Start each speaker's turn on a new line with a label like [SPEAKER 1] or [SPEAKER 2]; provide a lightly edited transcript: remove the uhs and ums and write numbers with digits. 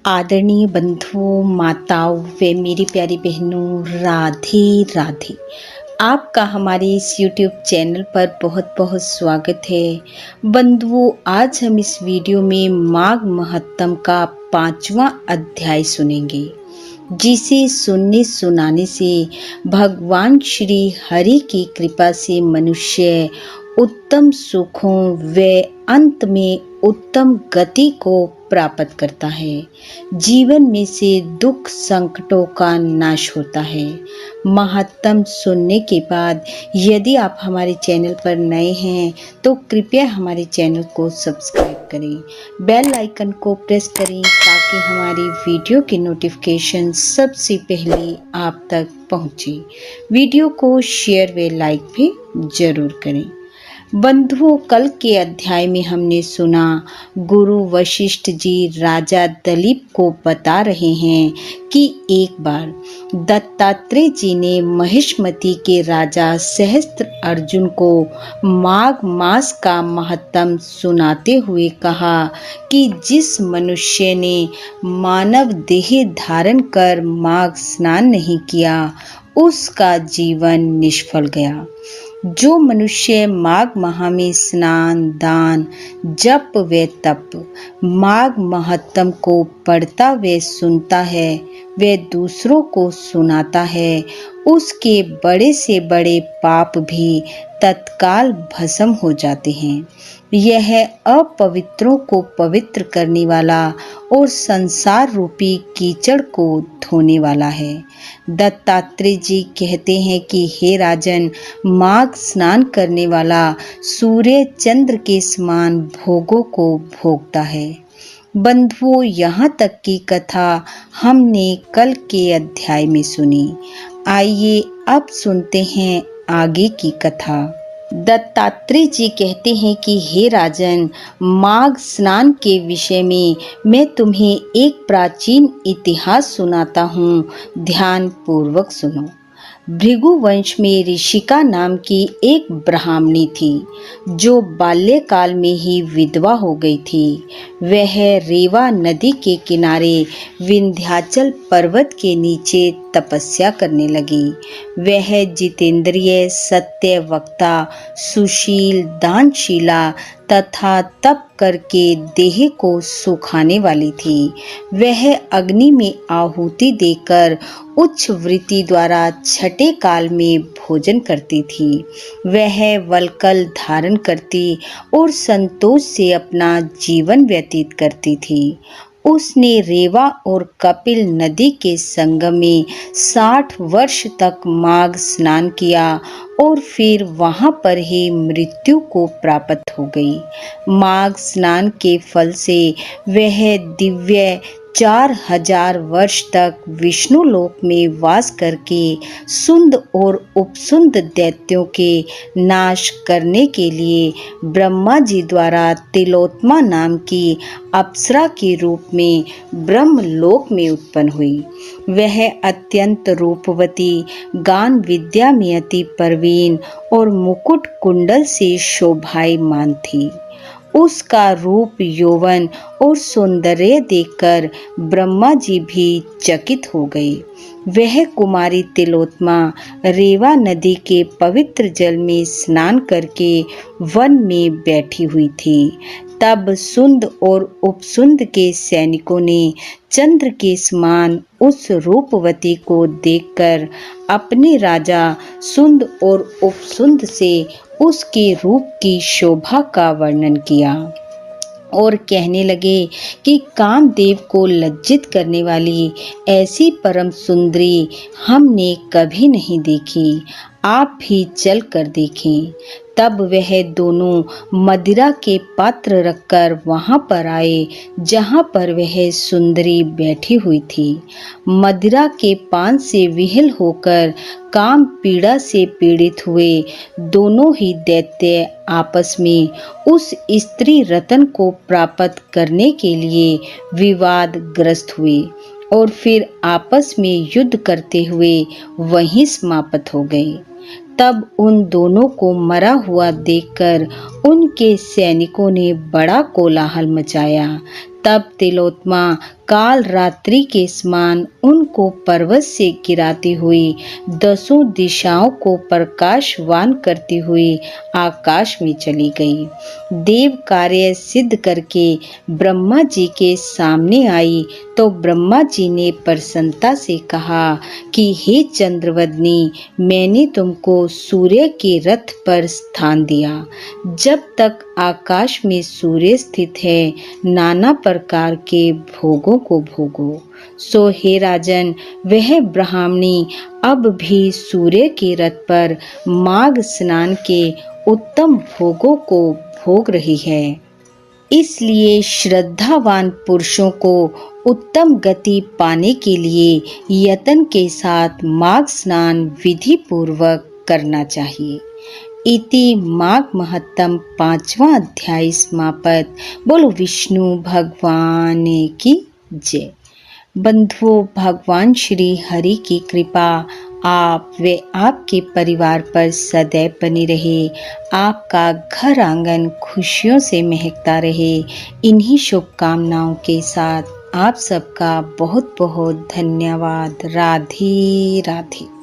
[SPEAKER 1] आदरणीय बंधुओं, माताओं व मेरी प्यारी बहनों, राधे राधे। आपका हमारे इस YouTube चैनल पर बहुत बहुत स्वागत है। बंधुओं, आज हम इस वीडियो में माघ महात्म का 5वां अध्याय सुनेंगे, जिसे सुनने सुनाने से भगवान श्री हरि की कृपा से मनुष्य उत्तम सुखों व अंत में उत्तम गति को प्राप्त करता है। जीवन में से दुख संकटों का नाश होता है। महात्म सुनने के बाद यदि आप हमारे चैनल पर नए हैं तो कृपया हमारे चैनल को सब्सक्राइब करें, बेल आइकन को प्रेस करें ताकि हमारी वीडियो की नोटिफिकेशन सबसे पहले आप तक पहुंचे। वीडियो को शेयर व लाइक भी जरूर करें। बंधुओं, कल के अध्याय में हमने सुना गुरु वशिष्ठ जी राजा दिलीप को बता रहे हैं कि एक बार दत्तात्रेय जी ने महिष्मति के राजा सहस्त्र अर्जुन को माघ मास का महत्व सुनाते हुए कहा कि जिस मनुष्य ने मानव देह धारण कर माघ स्नान नहीं किया उसका जीवन निष्फल गया। जो मनुष्य माघ माह में स्नान, दान, जप व तप, माघ महात्म को पढ़ता व सुनता है व दूसरों को सुनाता है, उसके बड़े से बड़े पाप भी तत्काल भस्म हो जाते हैं। यह अपवित्रों को पवित्र करने वाला और संसार रूपी कीचड़ को धोने वाला है। दत्तात्रेय जी कहते हैं कि हे राजन, माघ स्नान करने वाला सूर्य चंद्र के समान भोगों को भोगता है। बंधुओं, यहाँ तक की कथा हमने कल के अध्याय में सुनी। आइए अब सुनते हैं आगे की कथा। दत्तात्रेय जी कहते हैं कि हे राजन, माघ स्नान के विषय में मैं तुम्हें एक प्राचीन इतिहास सुनाता हूँ, ध्यान पूर्वक सुनो। भृगु वंश में ऋषिका नाम की एक ब्राह्मणी थी जो बाल्यकाल में ही विधवा हो गई थी। वह रेवा नदी के किनारे विंध्याचल पर्वत के नीचे तपस्या करने लगी। वह जितेंद्रिय, सत्यवक्ता, सुशील, दानशीला तथा तप करके देह को सुखाने वाली थी। वह अग्नि में आहुति देकर उच्च वृत्ति द्वारा छठे काल में भोजन करती थी। वह वल्कल धारण करती और संतोष से अपना जीवन व्यतीत करती थी। उसने रेवा और कपिल नदी के संगम में 60 वर्ष तक माघ स्नान किया और फिर वहां पर ही मृत्यु को प्राप्त हो गई। माघ स्नान के फल से वह दिव्य 4000 वर्ष तक विष्णु लोक में वास करके सुंद और उपसुंद दैत्यों के नाश करने के लिए ब्रह्मा जी द्वारा तिलोत्मा नाम की अप्सरा के रूप में ब्रह्मलोक में उत्पन्न हुई। वह अत्यंत रूपवती, गान विद्या में अति प्रवीण और मुकुट कुंडल से शोभायमान थी। उसका रूप, यौवन और सौंदर्य देखकर ब्रह्मा जी भी चकित हो गए। वह कुमारी तिलोत्मा रेवा नदी के पवित्र जल में स्नान करके वन में बैठी हुई थी। तब सुंद और उपसुंद के सैनिकों ने चंद्र के समान उस रूपवती को देखकर अपने राजा सुंद और उपसुंद से उसके रूप की शोभा का वर्णन किया और कहने लगे कि कामदेव को लज्जित करने वाली ऐसी परम सुंदरी हमने कभी नहीं देखी, आप भी चल कर देखें। तब वह दोनों मदिरा के पात्र रखकर वहां पर आए जहां पर वह सुंदरी बैठी हुई थी। मदिरा के पान से विहल होकर काम पीड़ा से पीड़ित हुए दोनों ही दैत्य आपस में उस स्त्री रतन को प्राप्त करने के लिए विवाद ग्रस्त हुए और फिर आपस में युद्ध करते हुए वहीं समाप्त हो गए। तब उन दोनों को मरा हुआ देखकर उनके सैनिकों ने बड़ा कोलाहल मचाया। तब तिलोत्मा काल रात्रि के समान उनको पर्वत से गिराती हुई 10 दिशाओं को प्रकाशवान करती हुई आकाश में चली गई। देव कार्य सिद्ध करके ब्रह्मा जी के सामने आई तो ब्रह्मा जी ने प्रसन्नता से कहा कि हे चंद्रवदनी, मैंने तुमको सूर्य के रथ पर स्थान दिया। जब तक आकाश में सूर्य स्थित है, नाना प्रकार के भोगों को भोगो। सो हे राजन, वह ब्राह्मणी अब भी सूर्य के रथ पर माघ स्नान के उत्तम भोगों को भोग रही है। इसलिए श्रद्धावान पुरुषों को उत्तम गति पाने के लिए यत्न के साथ माघ स्नान विधि पूर्वक करना चाहिए। इति माघ महत्तम 5वां अध्याय समाप्त। बोलो विष्णु भगवान की जय। बंधुओं, भगवान श्री हरि की कृपा आप व आपके परिवार पर सदैव बनी रहे। आपका घर आंगन खुशियों से महकता रहे। इन्हीं शुभकामनाओं के साथ आप सबका बहुत बहुत धन्यवाद। राधे राधे।